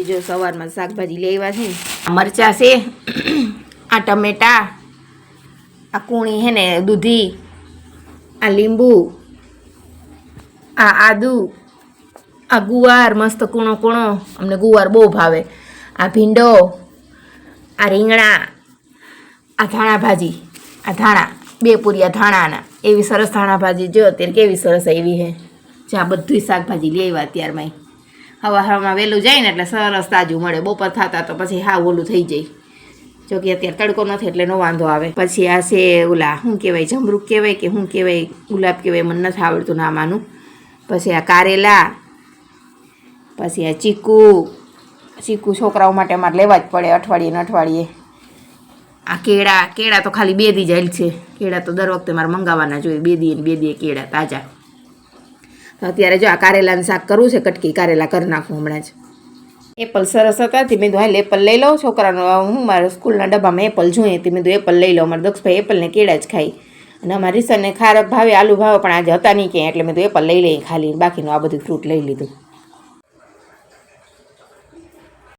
जो सवार में शाकभाजी ले आव्या छे। मरचा से आ टमेटा आ कूणी है ने दूधी आ लींबू आ आदू आ गुवार मस्त कूणो कूणो अमने गुवार बहु भावे। आ भींडो आ રીંગણા आ धाणा भाजी आ धाणा बे पूरिया धाणाना एवी सरस धाणा भाजी जो अत्यारे केवी सरस एवी है। जे आ बधुंय शाकभाजी लई आव्या अत्यारमां हवाરમાં વહેલું જાય ને એટલે સરસ તાજું મળે। બપોર થતા તો પછી હા ઓલું થઈ જાય। જો કે અત્યારે તડકો નથી એટલે નો વાંધો આવે। પછી આ છે ઓલા શું કહેવાય જમરૂક કહેવાય કે શું કહેવાય ગુલાબ કહેવાય મને નથી આવડતું નામ આનું। પછી આ કારેલા, પછી આ ચીકુ। ચીકુ છોકરાઓ માટે અમારે લેવા જ પડે અઠવાડિયે ને અઠવાડિયે। આ કેળા, કેળા તો ખાલી 2 દી જાય છે। કેળા તો દર વખતે મારે મંગાવવાના જોઈએ 2 દી ને 2 દી કેળા તાજા। तो अत्यारे जो आ कारेला शाक करवुं छे कटकी कारेला कर नाखुं हमणां ज। एपल सरस हता ते मैं हाल एपल लई लऊं छोकरानो हूँ मारा स्कूलना डब्बामां एपल जोईए ते मैं एपल लई लऊं। मारा दक्षभाई एपल ने केळा ज खाई अने अमारी रिसने खारक भावे आलू भावे पण आज हता नहीं क्यांय एटले मैं एपल लई लई खाली बाकीनुं आ बधुं फ्रूट लई लीधुं।